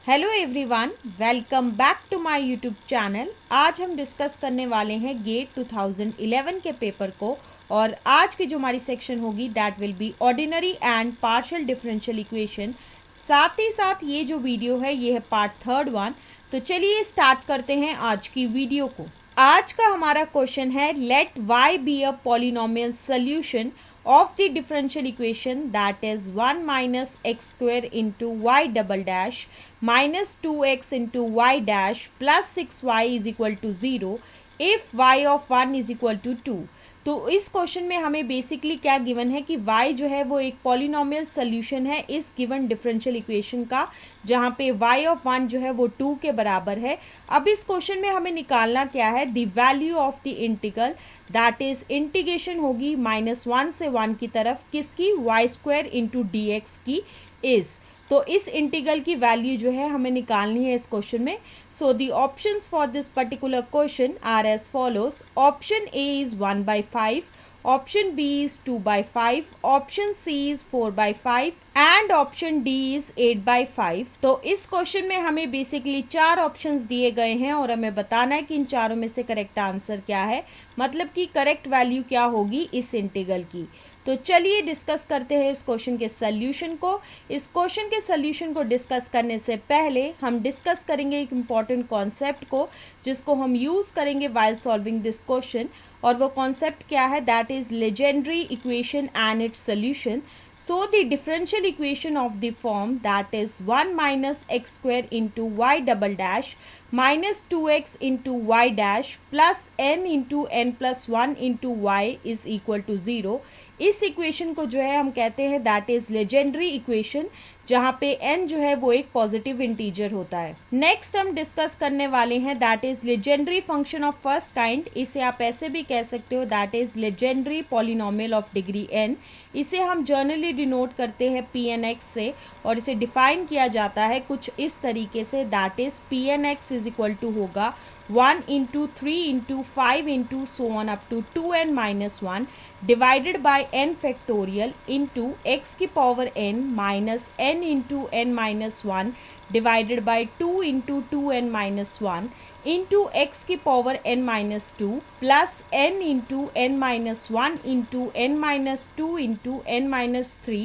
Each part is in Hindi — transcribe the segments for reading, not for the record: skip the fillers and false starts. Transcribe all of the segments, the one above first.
Hello everyone, welcome back to my YouTube channel. आज हम डिस्कस करने वाले हैं गेट 2011 के पेपर को और आज की जो हमारी सेक्शन होगी that will be ordinary and partial differential equation. साथ ही साथ ये जो वीडियो है ये है पार्ट थर्ड वन। तो चलिए स्टार्ट करते हैं आज की वीडियो को। आज का हमारा क्वेश्चन है let y be a polynomial solution of the differential equation that is 1 minus x square into y double dash minus 2x into y dash plus 6y is equal to 0 if y of 1 is equal to 2। तो इस क्वेश्चन में हमें बेसिकली क्या गिवन है कि y जो है वो एक पॉलिनोमियल सोल्यूशन है इस गिवन डिफरेंशियल इक्वेशन का, जहाँ पे y ऑफ 1 जो है वो 2 के बराबर है। अब इस क्वेश्चन में हमें निकालना क्या है, the value of the integral that is integration होगी -1 से 1 की तरफ किसकी, y square into d x की इज। तो इस इंटीग्रल की वैल्यू जो है हमें निकालनी है इस क्वेश्चन में। So the options for this particular question are as follows. Option A is 1/5, option B is 2/5, option C is 4/5 and option D is 8/5। तो इस क्वेश्चन में हमें बेसिकली 4 ऑप्शंस दिए गए हैं और हमें बताना है कि इन चारों में से करेक्ट आंसर क्या है, मतलब कि करेक्ट वैल्यू क्या होगी इस इंटीग्रल की। तो चलिए डिस्कस करते हैं इस क्वेश्चन के सॉल्यूशन को। इस क्वेश्चन के सॉल्यूशन को डिस्कस करने से पहले हम डिस्कस करेंगे एक इम्पॉर्टेंट कॉन्सेप्ट को जिसको हम यूज करेंगे व्हाइल सॉल्विंग दिस क्वेश्चन। और वो कॉन्सेप्ट क्या है, that is legendary equation and it's solution. So the differential equation of the form that is 1 minus x square into y double dash minus 2x into y dash plus n into n plus 1 into y is equal to 0। इस इक्वेशन को जो है हम कहते हैं दैट इज लेजेंडरी इक्वेशन, जहाँ पे n जो है वो एक पॉजिटिव इंटीजर होता है। नेक्स्ट हम डिस्कस करने वाले हैं that is legendary function of first kind. इसे आप ऐसे भी कह सकते हो that is legendary polynomial of degree n। इसे हम जनरली डिनोट करते हैं pnx से और इसे डिफाइन किया जाता है कुछ इस तरीके से, that is pnx is equal to होगा 1 into 3 into 5 into so on up to 2n minus 1 divided by n factorial into x की power n minus n into n minus 1 divided by 2 into 2n minus 1 into x की power n minus 2 plus n into n minus 1 into n minus 2 into n minus 3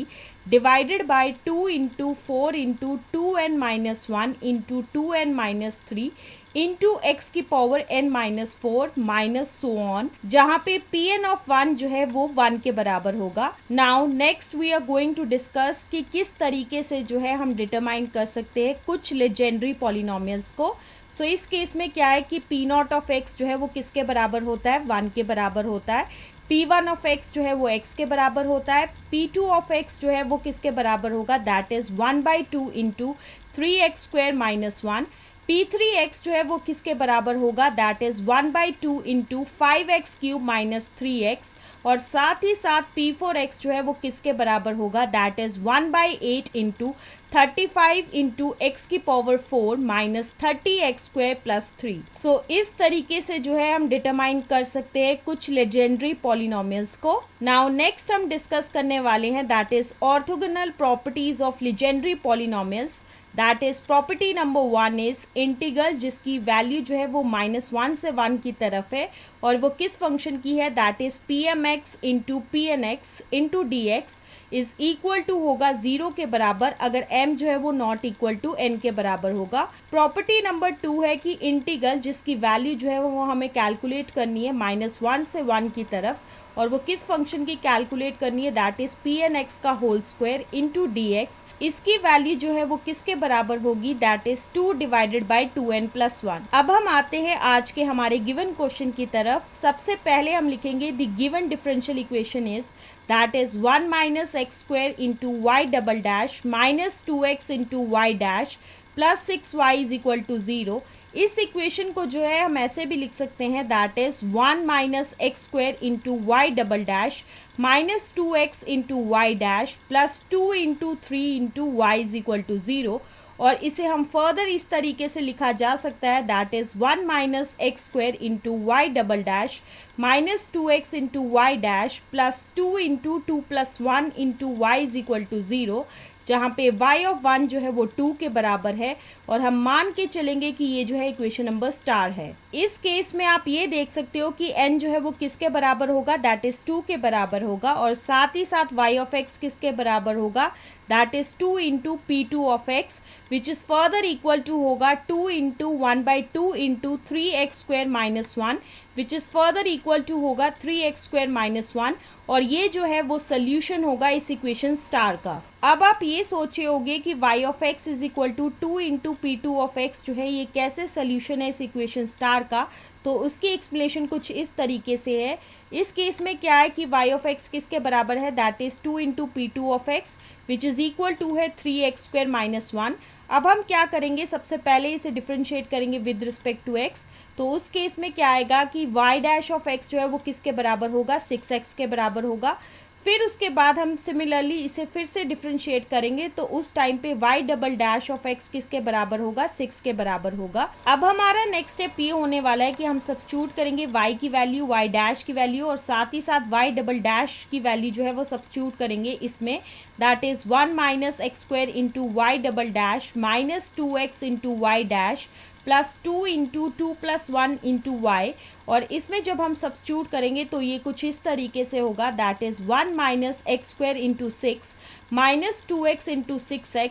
divided by 2 into 4 into 2n minus 1 into 2n minus 3 into x की power n minus 4 minus so on, जहाँ पे pn ऑफ 1 जो है वो 1 के बराबर होगा। Now next we are going to discuss कि किस तरीके से जो है हम डिटरमाइन कर सकते हैं कुछ लेजेंडरी पॉलिनोमियल्स को। सो इस केस में क्या है कि p नॉट ऑफ x जो है वो किसके बराबर होता है, 1 के बराबर होता है। p1 ऑफ x जो है वो x के बराबर होता है। p2 ऑफ x जो है वो किसके बराबर होगा, that is 1/2 into 3x square minus 1। p3x जो है वो किसके बराबर होगा, that is 1/2 into 5x cube minus 3x। और साथ ही साथ p4x जो है वो किसके बराबर होगा, that is 1/8 into 35 into x की power 4 minus 30x square plus 3। So इस तरीके से जो है हम डिटरमाइन कर सकते हैं कुछ लेजेंडरी पॉलिनोमियल्स को। नाउ नेक्स्ट हम डिस्कस करने वाले हैं that is orthogonal properties of Legendre polynomials. That is property number 1 is integral जिसकी वैल्यू जो है वो -1 से 1 की तरफ है और वो किस फंक्शन की है, that is pmx into pnx into dx is equal to होगा 0 के बराबर अगर m जो है वो नॉट इक्वल टू n के बराबर होगा। प्रॉपर्टी नंबर 2 है कि इंटीग्रल जिसकी वैल्यू जो है वो हमें कैलकुलेट करनी है -1 से 1 की तरफ और वो किस फंक्शन की कैलकुलेट करनी है, दैट इज pnx का होल स्क्वायर इंटू dx। इसकी वैल्यू जो है वो किसके बराबर होगी, that is 2 divided by 2n plus 1। अब हम आते हैं आज के हमारे गिवन क्वेश्चन की तरफ। सबसे पहले हम लिखेंगे the given differential equation is that is 1 minus x square into y double dash minus 2x into y dash plus 6y is equal to 0। इस इक्वेशन को जो है हम ऐसे भी लिख सकते हैं that is 1 minus x square into y double dash minus 2x into y dash plus 2 into 3 into y is equal to 0। और इसे हम फर्दर इस तरीके से लिखा जा सकता है that is 1 minus x square into y double dash minus 2x into y dash plus 2 into 2 plus 1 into y is equal to 0, जहाँ पे y ऑफ 1 जो है वो 2 के बराबर है और हम मान के चलेंगे कि ये जो है इक्वेशन नंबर स्टार है। इस केस में आप ये देख सकते हो कि n जो है वो किसके बराबर होगा, दैट इज 2 के बराबर होगा, और साथ ही साथ y ऑफ x किसके बराबर होगा, that is 2 into P2 of x, which is further equal to होगा 2 into 1/2 into 3x square minus 1, which is further equal to होगा 3x स्क्वायर माइनस 1, और ये जो है वो सोल्यूशन होगा इस इक्वेशन स्टार का। अब आप ये सोचे होगे कि y of x is equal to 2 into P2 of x जो है ये कैसे सोल्यूशन है इस इक्वेशन स्टार का, तो उसकी एक्सप्लेनेशन कुछ इस तरीके से है। इस केस में क्या है कि y ऑफ x किसके बराबर है, that is 2 into P2 of x, which is equal to है 3x स्क्वायर माइनस 1। अब हम क्या करेंगे, सबसे पहले इसे डिफरेंशिएट करेंगे विद रिस्पेक्ट टू x, तो उस केस में क्या आएगा कि y डैश ऑफ x जो है वो किसके बराबर होगा, 6x के बराबर होगा। फिर उसके बाद हम सिमिलरली इसे फिर से डिफरेंशिएट करेंगे, तो उस टाइम पे y double dash of x किसके बराबर होगा, 6 के बराबर होगा। अब हमारा नेक्स्ट स्टेप ये होने वाला है कि हम सब्स्टिट्यूट करेंगे y की वैल्यू, y डैश की वैल्यू, और साथ ही साथ y डबल डैश की वैल्यू जो है वो सब्स्टिट्यूट करेंगे इसमें, that is 1 minus x square into y double dash minus 2x into y dash plus 2 into 2 plus 1 into y, और इसमें जब हम सब्स्टिट्यूट करेंगे तो ये कुछ इस तरीके से होगा, that is 1 minus x square into 6 minus 2x into 6x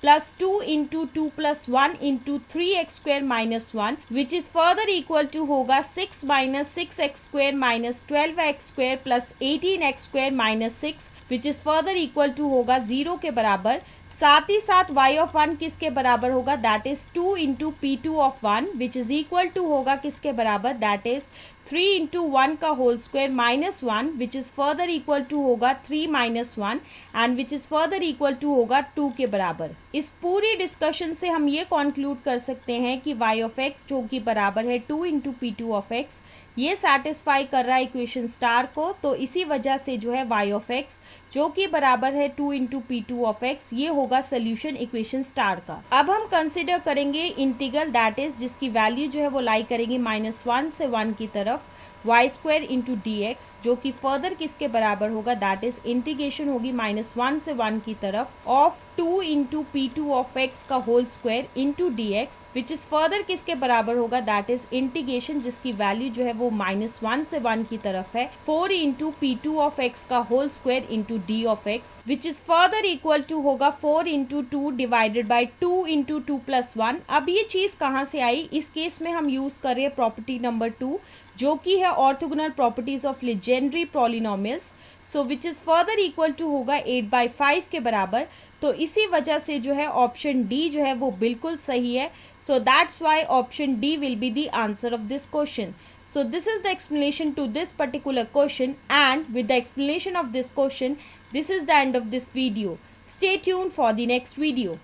plus 2 into 2 plus 1 into 3x square minus 1, which is further equal to होगा 6 minus 6x square minus 12x square plus 18x square minus 6, which is further equal to होगा 0 के बराबर। साथ ही साथ y ऑफ 1 किसके बराबर होगा, that is 2 into P2 of 1, which is equal to होगा किसके बराबर, दैट इज 3 इंटू 1 का whole square minus 1, which is further equal to होगा 3 minus 1, and which is further equal to होगा 2 के बराबर। इस पूरी डिस्कशन से हम ये कंक्लूड कर सकते हैं कि y ऑफ x जो कि बराबर है 2 इंटू P2 ऑफ x, ये सेटिस्फाई कर रहा है इक्वेशन स्टार को, तो इसी वजह से जो है y ऑफ x जो कि बराबर है 2 इंटू P2 ऑफ x, ये होगा सोल्यूशन इक्वेशन स्टार का। अब हम कंसिडर करेंगे इंटीग्रल, दैट इज जिसकी वैल्यू जो है वो लाई करेंगे -1 से 1 की तरफ, y square into d x, जो कि फर्दर किसके बराबर होगा, दैट इज इंटीग्रेशन होगी -1 से 1 की तरफ of 2 into P2 of x का whole square into d x, which is further किसके बराबर होगा, दैट इज इंटीग्रेशन जिसकी वैल्यू जो है वो -1 से 1 की तरफ है 4 इंटू P2 ऑफ x का whole square into d of x, which is further equal to होगा 4 into 2 divided by 2 into 2 plus 1। अब ये चीज कहाँ से आई, इस केस में हम यूज कर रहे हैं प्रॉपर्टी नंबर 2, जो कि है orthogonal properties of Legendre polynomials, so which is further equal to होगा 8/5 के बराबर। तो इसी वजह से जो है ऑप्शन डी जो है वो बिल्कुल सही है, so that's why option D will be the answer of this question. So this is the explanation to this particular question, and with the explanation of this question, this is the end of this video. Stay tuned for the next video.